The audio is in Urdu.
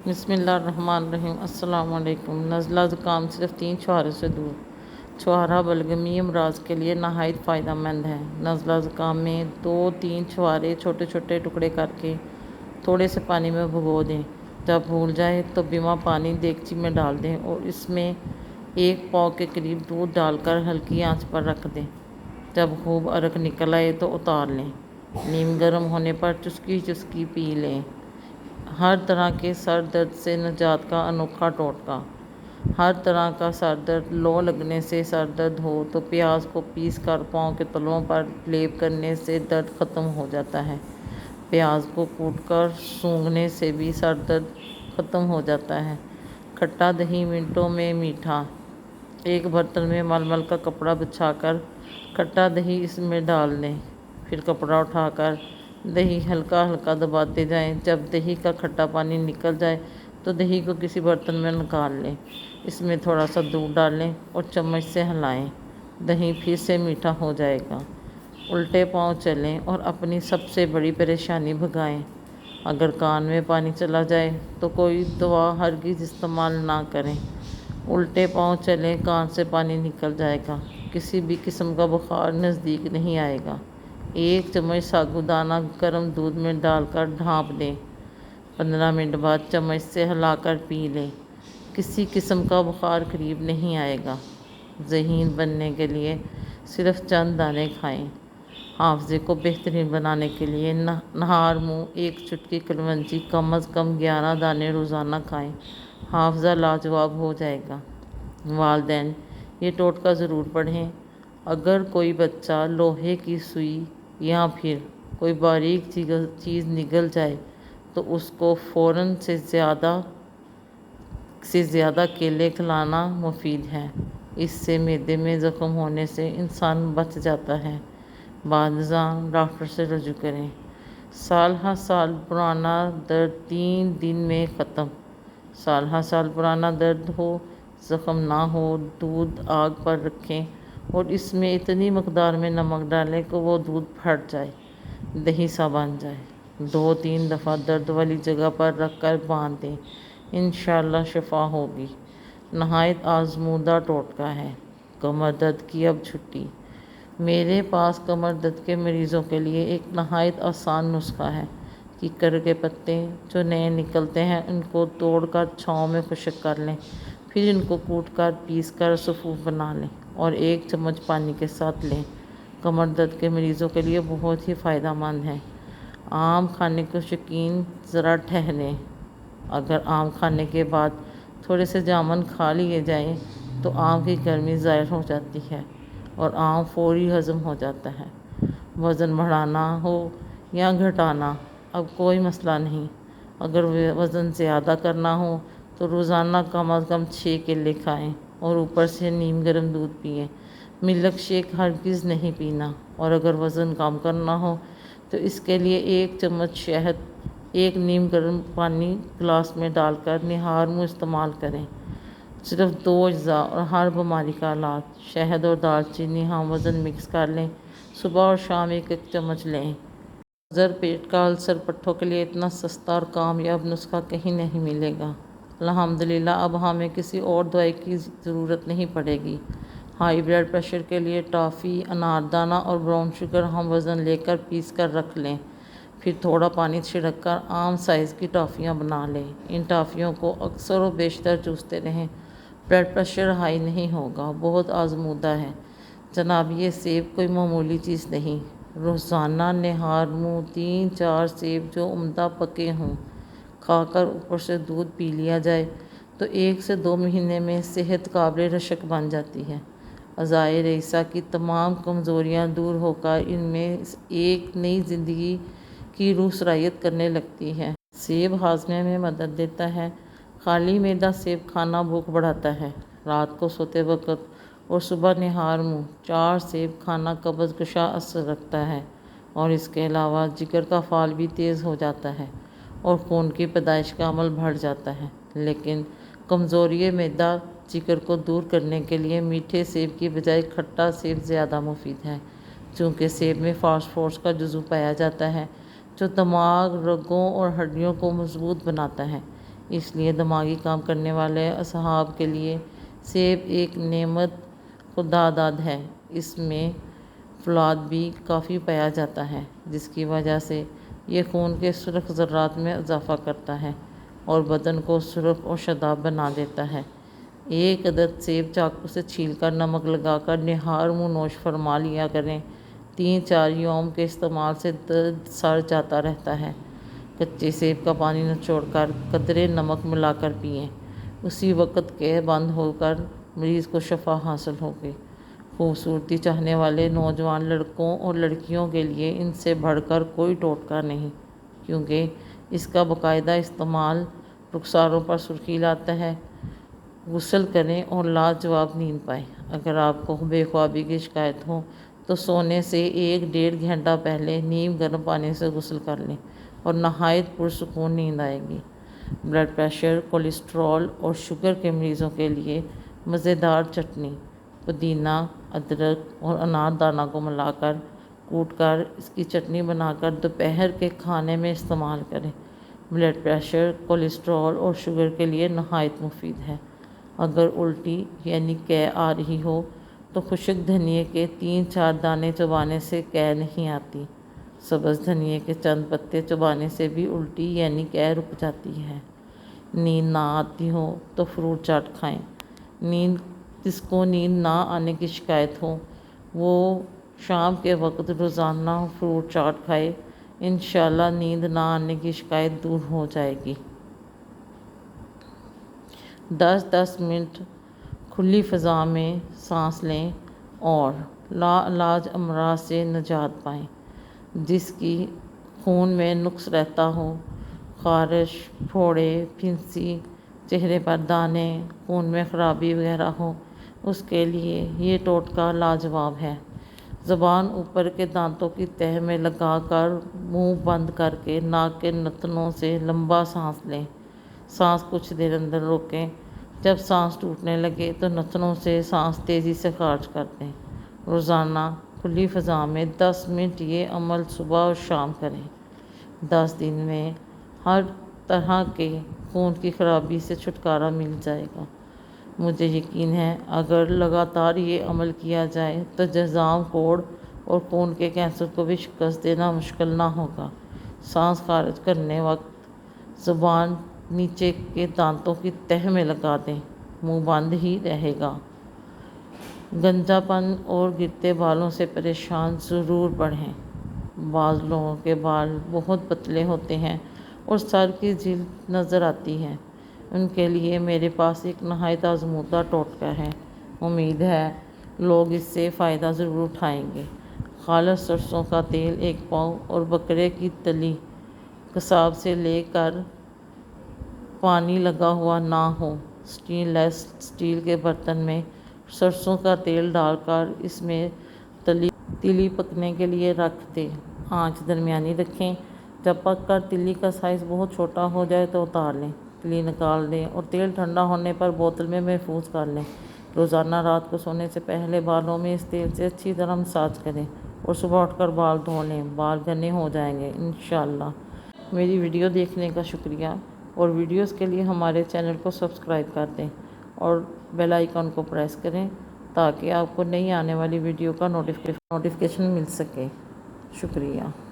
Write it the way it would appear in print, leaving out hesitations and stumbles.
بسم اللہ الرحمن الرحیم۔ السلام علیکم۔ نزلہ زکام صرف 3 چھوہاروں سے دور۔ چھوہارہ بلغمی امراض کے لیے نہایت فائدہ مند ہے۔ نزلہ زکام میں 2-3 چھوہارے چھوٹے چھوٹے ٹکڑے کر کے تھوڑے سے پانی میں بھگو دیں۔ جب بھول جائے تو بما پانی دیگچی میں ڈال دیں اور اس میں 1 پاؤ کے قریب دودھ ڈال کر ہلکی آنچ پر رکھ دیں۔ جب خوب عرق نکل آئے تو اتار لیں۔ نیم گرم ہونے پر چسکی چسکی پی لیں۔ ہر طرح کے سر درد سے نجات کا انوکھا ٹوٹکا۔ ہر طرح کا سر درد، لو لگنے سے سر درد ہو تو پیاز کو پیس کر پاؤں کے تلوؤں پر لیپ کرنے سے درد ختم ہو جاتا ہے۔ پیاز کو کوٹ کر سونگھنے سے بھی سر درد ختم ہو جاتا ہے۔ کھٹا دہی منٹوں میں میٹھا۔ ایک برتن میں ململ کا کپڑا بچھا کر کھٹا دہی اس میں ڈال دیں۔ پھر کپڑا اٹھا کر دہی ہلکا ہلکا دباتے جائیں۔ جب دہی کا کھٹا پانی نکل جائے تو دہی کو کسی برتن میں نکال لیں۔ اس میں تھوڑا سا دودھ ڈالیں اور چمچ سے ہلائیں۔ دہی پھر سے میٹھا ہو جائے گا۔ الٹے پاؤں چلیں اور اپنی سب سے بڑی پریشانی بھگائیں۔ اگر کان میں پانی چلا جائے تو کوئی دوا ہرگز استعمال نہ کریں۔ الٹے پاؤں چلیں، کان سے پانی نکل جائے گا۔ کسی بھی قسم کا بخار نزدیک نہیں آئے گا۔ 1 چمچ ساگودانہ گرم دودھ میں ڈال کر ڈھانپ دیں۔ 15 منٹ بعد چمچ سے ہلا کر پی لیں۔ کسی قسم کا بخار قریب نہیں آئے گا۔ ذہین بننے کے لیے صرف چند دانے کھائیں۔ حافظے کو بہترین بنانے کے لیے نہار منہ 1 چٹکی کلونجی کم از کم 11 دانے روزانہ کھائیں۔ حافظہ لاجواب ہو جائے گا۔ والدین یہ ٹوٹکا ضرور پڑھیں۔ اگر کوئی بچہ لوہے کی سوئی یا پھر کوئی باریک چیز نگل جائے تو اس کو فوراً سے زیادہ کیلے کھلانا مفید ہے۔ اس سے معدے میں زخم ہونے سے انسان بچ جاتا ہے۔ بعد ازاں ڈاکٹر سے رجوع کریں۔ سال ہر سال پرانا درد 3 دن میں ختم۔ سال ہر سال پرانا درد ہو، زخم نہ ہو، دودھ آگ پر رکھیں اور اس میں اتنی مقدار میں نمک ڈالیں کہ وہ دودھ پھٹ جائے، دہی سا بن جائے۔ 2-3 دفعہ درد والی جگہ پر رکھ کر باندھ دیں۔ انشاءاللہ شفا ہوگی۔ نہایت آزمودہ ٹوٹکا ہے۔ کمر درد کی اب چھٹی۔ میرے پاس کمر درد کے مریضوں کے لیے ایک نہایت آسان نسخہ ہے۔ کیکر کے پتے جو نئے نکلتے ہیں ان کو توڑ کر چھاؤں میں خشک کر لیں۔ پھر ان کو کوٹ کر پیس کر سفوف بنا لیں اور 1 چمچ پانی کے ساتھ لیں۔ کمر درد کے مریضوں کے لیے بہت ہی فائدہ مند ہے۔ آم کھانے کے شوقین ذرا ٹھہریں۔ اگر آم کھانے کے بعد تھوڑے سے جامن کھا لیے جائیں تو آم کی گرمی ظاہر ہو جاتی ہے اور آم فوری ہضم ہو جاتا ہے۔ وزن بڑھانا ہو یا گھٹانا اب کوئی مسئلہ نہیں۔ اگر وزن زیادہ کرنا ہو تو روزانہ کم از کم 6 کیلے کھائیں اور اوپر سے نیم گرم دودھ پئیں۔ ملک شیک ہرگز نہیں پینا۔ اور اگر وزن کم کرنا ہو تو اس کے لیے 1 چمچ شہد 1 نیم گرم پانی گلاس میں ڈال کر نہار منہ استعمال کریں۔ صرف 2 اجزاء اور ہر بیماری کا علاج۔ شہد اور دال چینی ہم وزن مکس کر لیں۔ صبح اور شام 1 چمچ لیں۔ زر پیٹ کا السر پٹھوں کے لیے اتنا سستا اور کامیاب نسخہ کہیں نہیں ملے گا۔ الحمدللہ اب ہمیں کسی اور دوائی کی ضرورت نہیں پڑے گی۔ ہائی بلڈ پریشر کے لیے ٹافی، اناردانہ اور براؤن شوگر ہم وزن لے کر پیس کر رکھ لیں۔ پھر تھوڑا پانی چھڑک کر عام سائز کی ٹافیاں بنا لیں۔ ان ٹافیوں کو اکثر و بیشتر چوستے رہیں۔ بلڈ پریشر ہائی نہیں ہوگا۔ بہت آزمودہ ہے جناب۔ یہ سیب کوئی معمولی چیز نہیں۔ روزانہ نہار منہ 3-4 سیب جو عمدہ پکے ہوں کھا کر اوپر سے دودھ پی لیا جائے تو 1 سے 2 مہینے میں صحت قابل رشک بن جاتی ہے۔ اعضائے رئیسہ کی تمام کمزوریاں دور ہو کر ان میں ایک نئی زندگی کی روح سرایت کرنے لگتی ہے۔ سیب ہاضمے میں مدد دیتا ہے۔ خالی معدہ سیب کھانا بھوک بڑھاتا ہے۔ رات کو سوتے وقت اور صبح نہار منہ 4 سیب کھانا قبض کشا اثر رکھتا ہے اور اس کے علاوہ جگر کا فعال بھی تیز ہو جاتا ہے اور خون کی پیدائش کا عمل بڑھ جاتا ہے۔ لیکن کمزوری معدہ جگر کو دور کرنے کے لیے میٹھے سیب کی بجائے کھٹا سیب زیادہ مفید ہے، چونکہ سیب میں فاسفورس کا جزو پایا جاتا ہے جو دماغ، رگوں اور ہڈیوں کو مضبوط بناتا ہے۔ اس لیے دماغی کام کرنے والے اصحاب کے لیے سیب ایک نعمت خدا داد ہے۔ اس میں فولاد بھی کافی پایا جاتا ہے، جس کی وجہ سے یہ خون کے سرخ ذرات میں اضافہ کرتا ہے اور بدن کو سرخ اور شاداب بنا دیتا ہے۔ ایک عدد سیب چاقو سے چھیل کر نمک لگا کر نہار منہ نوش فرما لیا کریں۔ 3-4 یوم کے استعمال سے درد سر جاتا رہتا ہے۔ کچے سیب کا پانی نچوڑ کر قدرے نمک ملا کر پئیں، اسی وقت کے بند ہو کر مریض کو شفا حاصل ہوگی۔ خوبصورتی چاہنے والے نوجوان لڑکوں اور لڑکیوں کے لیے ان سے بڑھ کر کوئی ٹوٹکا نہیں، کیونکہ اس کا باقاعدہ استعمال رخساروں پر سرخی لاتا ہے۔ غسل کریں اور لاجواب نیند پائیں۔ اگر آپ کو بے خوابی کی شکایت ہو تو سونے سے 1-1.5 گھنٹہ پہلے نیم گرم پانی سے غسل کر لیں اور نہایت پرسکون نیند آئے گی۔ بلڈ پریشر، کولیسٹرول اور شوگر کے مریضوں کے لیے مزیدار چٹنی: پودینہ، ادرک اور انار دانہ کو ملا کر کوٹ کر اس کی چٹنی بنا کر دوپہر کے کھانے میں استعمال کریں۔ بلڈ پریشر، کولیسٹرول اور شوگر کے لیے نہایت مفید ہے۔ اگر الٹی یعنی قے آ رہی ہو تو خشک دھنیے کے 3-4 دانے چبانے سے قے نہیں آتی۔ سبز دھنیے کے چند پتے چبانے سے بھی الٹی یعنی قے رک جاتی ہے۔ نیند نہ آتی ہو تو فروٹ چاٹ کھائیں۔ جس کو نیند نہ آنے کی شکایت ہو وہ شام کے وقت روزانہ فروٹ چاٹ کھائے، انشاءاللہ نیند نہ آنے کی شکایت دور ہو جائے گی۔ 10-10 منٹ کھلی فضا میں سانس لیں اور لا علاج امراض سے نجات پائیں۔ جس کی خون میں نقص رہتا ہو، خارش، پھوڑے، پھنسی، چہرے پر دانے، خون میں خرابی وغیرہ ہو، اس کے لیے یہ ٹوٹکا لاجواب ہے۔ زبان اوپر کے دانتوں کی تہہ میں لگا کر منہ بند کر کے ناک کے نتنوں سے لمبا سانس لیں۔ سانس کچھ دیر اندر روکیں۔ جب سانس ٹوٹنے لگے تو نتنوں سے سانس تیزی سے خارج کر دیں۔ روزانہ کھلی فضا میں 10 منٹ یہ عمل صبح اور شام کریں۔ 10 دن میں ہر طرح کے خون کی خرابی سے چھٹکارا مل جائے گا۔ مجھے یقین ہے اگر لگاتار یہ عمل کیا جائے تو جذام کوڑ اور خون کے کینسر کو بھی شکست دینا مشکل نہ ہوگا۔ سانس خارج کرنے وقت زبان نیچے کے دانتوں کی تہہ میں لگا دیں، منہ بند ہی رہے گا۔ گنجا پن اور گرتے بالوں سے پریشان ضرور بڑھیں۔ بعض لوگوں کے بال بہت پتلے ہوتے ہیں اور سر کی جلد نظر آتی ہے، ان کے لیے میرے پاس ایک نہایت آزمودہ ٹوٹکا ہے۔ امید ہے لوگ اس سے فائدہ ضرور اٹھائیں گے۔ خالص سرسوں کا تیل 1 پاؤ اور بکرے کی تلی قصاب سے لے کر پانی لگا ہوا نہ ہو، سٹین لیس سٹیل کے برتن میں سرسوں کا تیل ڈال کر اس میں تلی پکنے کے لیے رکھ دیں۔ آنچ درمیانی رکھیں۔ جب پک کر تلی کا سائز بہت چھوٹا ہو جائے تو اتار لیں، تلی نکال دیں اور تیل ٹھنڈا ہونے پر بوتل میں محفوظ کر لیں۔ روزانہ رات کو سونے سے پہلے بالوں میں اس تیل سے اچھی طرح مساج کریں اور صبح اٹھ کر بال دھو لیں، بال گھنے ہو جائیں گے انشاءاللہ۔ میری ویڈیو دیکھنے کا شکریہ، اور ویڈیوز کے لیے ہمارے چینل کو سبسکرائب کر دیں اور بیل آئیکن کو پریس کریں تاکہ آپ کو نئی آنے والی ویڈیو کا نوٹیفیکیشن مل سکے۔ شکریہ۔